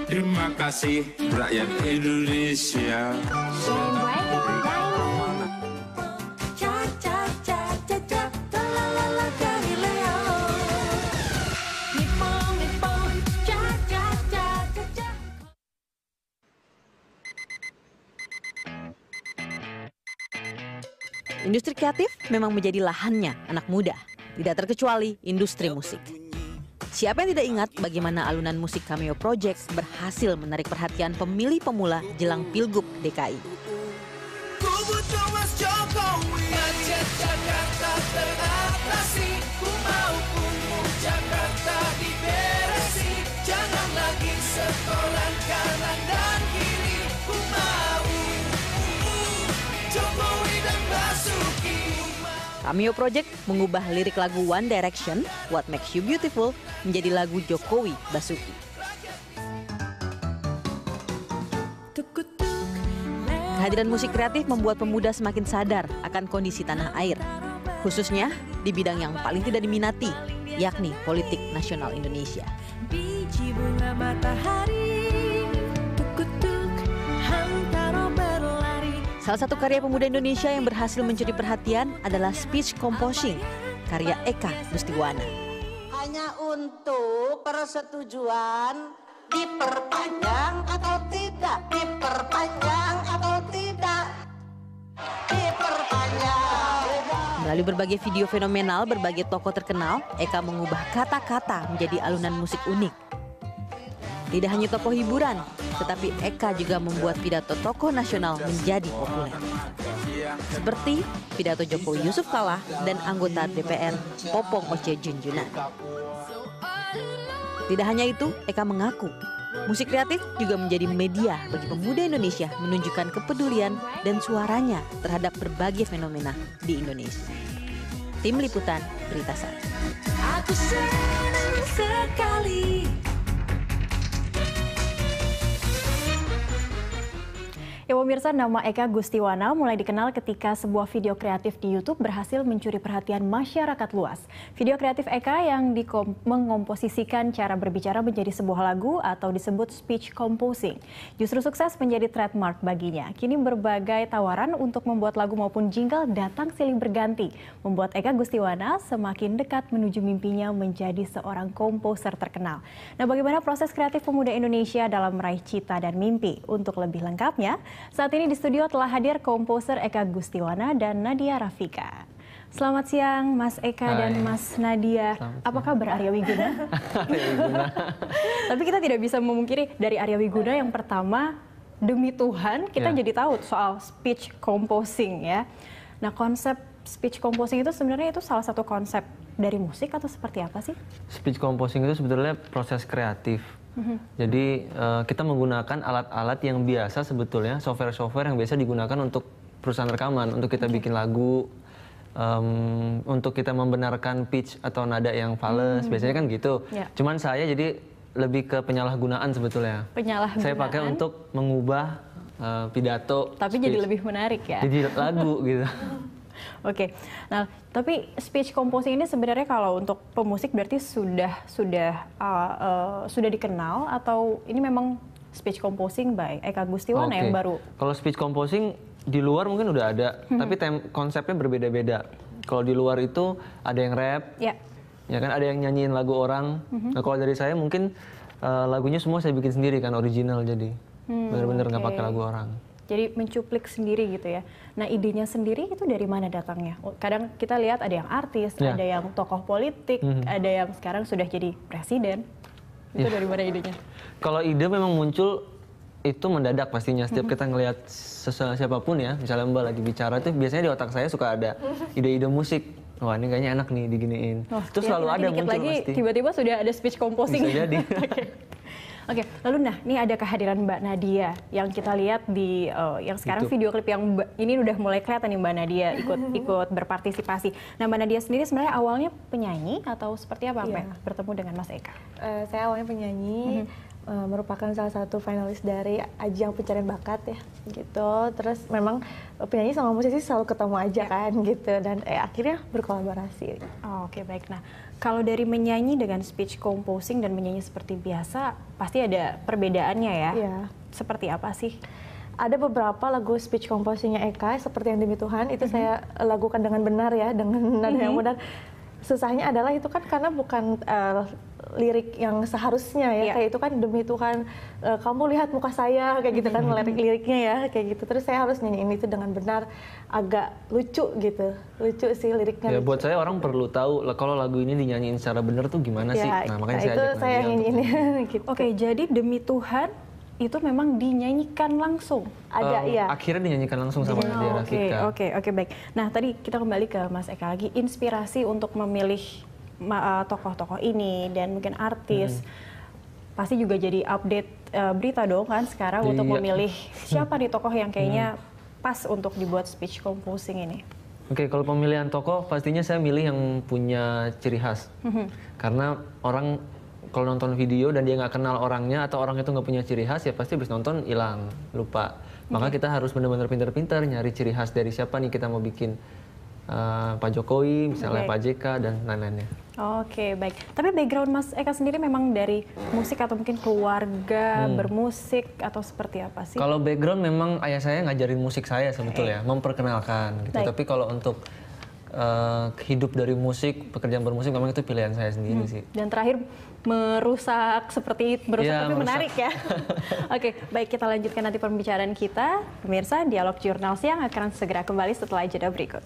Terima kasih rakyat Indonesia. Industri kreatif memang menjadi lahannya anak muda, tidak terkecuali industri musik. Siapa yang tidak ingat bagaimana alunan musik Cameo Project berhasil menarik perhatian pemilih pemula jelang Pilgub DKI. Cameo Project mengubah lirik lagu One Direction, What Makes You Beautiful, menjadi lagu Jokowi Basuki. Kehadiran musik kreatif membuat pemuda semakin sadar akan kondisi tanah air, khususnya di bidang yang paling tidak diminati, yakni politik nasional Indonesia. Biji bunga matahari, tuk-tuk, hantara berlari. Salah satu karya pemuda Indonesia yang berhasil mencuri perhatian adalah Speech Composing, karya Eka Gustiwana. Hanya untuk persetujuan diperpanjang atau tidak, diperpanjang atau tidak, diperpanjang. Melalui berbagai video fenomenal berbagai tokoh terkenal, Eka mengubah kata-kata menjadi alunan musik unik. Tidak hanya tokoh hiburan, tetapi Eka juga membuat pidato tokoh nasional menjadi populer. Seperti pidato Jokowi Yusuf Kala dan anggota DPR Popong Oceh Junjunan. Tidak hanya itu, Eka mengaku musik kreatif juga menjadi media bagi pemuda Indonesia menunjukkan kepedulian dan suaranya terhadap berbagai fenomena di Indonesia. Tim Liputan Berita Satu. Aku senang sekali. Ya pemirsa, nama Eka Gustiwana mulai dikenal ketika sebuah video kreatif di YouTube berhasil mencuri perhatian masyarakat luas. Video kreatif Eka yang mengkomposisikan cara berbicara menjadi sebuah lagu atau disebut speech composing. Justru sukses menjadi trademark baginya. Kini berbagai tawaran untuk membuat lagu maupun jingle datang silih berganti, membuat Eka Gustiwana semakin dekat menuju mimpinya menjadi seorang komposer terkenal. Nah, bagaimana proses kreatif pemuda Indonesia dalam meraih cita dan mimpi? Untuk lebih lengkapnya, saat ini di studio telah hadir komposer Eka Gustiwana dan Nadia Rafika. Selamat siang Mas Eka dan Mas Nadia. Apa kabar Arya Wiguna? Tapi kita tidak bisa memungkiri dari Arya Wiguna yang pertama, demi Tuhan kita jadi tahu soal speech composing ya. Nah, konsep speech composing itu sebenarnya itu salah satu konsep dari musik atau seperti apa sih? Speech composing itu sebetulnya proses kreatif. Jadi kita menggunakan alat-alat yang biasa sebetulnya, software-software yang biasa digunakan untuk perusahaan rekaman, untuk kita bikin lagu, untuk kita membenarkan pitch atau nada yang fals, biasanya kan gitu. Cuman saya jadi lebih ke penyalahgunaan sebetulnya. Penyalahgunaan. Saya pakai untuk mengubah pidato. Tapi speech. Jadi lebih menarik ya? Jadi lagu gitu. Oke, nah tapi speech composing ini sebenarnya kalau untuk pemusik berarti sudah dikenal atau ini memang speech composing by Eka Gustiwana yang baru? Kalau speech composing di luar mungkin udah ada, tapi konsepnya berbeda-beda. Kalau di luar itu ada yang rap, ya kan, ada yang nyanyiin lagu orang. Nah kalau dari saya mungkin lagunya semua saya bikin sendiri kan, original, jadi benar-benar nggak pakai lagu orang. Jadi mencuplik sendiri gitu ya. Nah idenya sendiri itu dari mana datangnya? Kadang kita lihat ada yang artis, ada yang tokoh politik, ada yang sekarang sudah jadi presiden. Itu dari mana idenya? Kalau ide memang muncul itu mendadak pastinya. Setiap kita ngelihat siapapun ya, misalnya Mbak lagi bicara tuh biasanya di otak saya suka ada ide-ide musik. Wah ini kayaknya enak nih diginiin. Itu selalu ada muncul lagi, pasti. Tiba-tiba sudah ada speech composing. Bisa jadi. Oke, lalu ini ada kehadiran Mbak Nadia yang kita lihat di yang sekarang video klip yang ini udah mulai kelihatan nih Mbak Nadia ikut berpartisipasi. Nah Mbak Nadia sendiri sebenarnya awalnya penyanyi atau seperti apa bertemu dengan Mas Eka? Saya awalnya penyanyi, merupakan salah satu finalis dari ajang pencarian bakat ya gitu. Terus memang penyanyi sama musisi selalu ketemu aja kan gitu, dan akhirnya berkolaborasi. Oh, oke, baik. Nah, kalau dari menyanyi dengan speech composing dan menyanyi seperti biasa pasti ada perbedaannya ya. Iya. Seperti apa sih? Ada beberapa lagu speech composingnya Eka seperti yang Demi Tuhan itu saya lakukan dengan benar ya, dengan nada yang benar. Susahnya adalah itu kan karena bukan lirik yang seharusnya ya, kayak itu kan demi Tuhan kamu lihat muka saya kayak gitu kan, liriknya ya kayak gitu. Terus saya harus nyanyiin itu dengan benar, agak lucu gitu, lucu sih liriknya. Ya buat saya orang perlu tahu kalau lagu ini dinyanyiin secara benar tuh gimana sih. Nah makanya saya ajak saya nyanyiin gitu. Oke, jadi Demi Tuhan itu memang dinyanyikan langsung. Ada ya. Akhirnya dinyanyikan langsung sama Nadia Rafika. Oke, baik. Nah tadi kita kembali ke Mas Eka lagi, inspirasi untuk memilih tokoh-tokoh ini dan mungkin artis. Pasti juga jadi update berita dong kan sekarang untuk memilih siapa nih tokoh yang kayaknya pas untuk dibuat speech composing ini. Oke, kalau pemilihan tokoh pastinya saya milih yang punya ciri khas. Karena orang kalau nonton video dan dia nggak kenal orangnya atau orang itu nggak punya ciri khas, ya pasti habis nonton hilang, lupa. Maka kita harus benar-benar pintar-pintar nyari ciri khas dari siapa nih kita mau bikin Pak Jokowi, misalnya Pak JK dan lain-lainnya. Oke, baik. Tapi background Mas Eka sendiri memang dari musik atau mungkin keluarga bermusik atau seperti apa sih? Kalau background memang ayah saya ngajarin musik saya sebetulnya, memperkenalkan gitu. Tapi kalau untuk hidup dari musik, pekerjaan bermusik memang itu pilihan saya sendiri sih. Dan terakhir merusak tapi menarik ya. Oke, baik, kita lanjutkan nanti pembicaraan kita. Pemirsa, Dialog Jurnal Siang akan segera kembali setelah jeda berikut.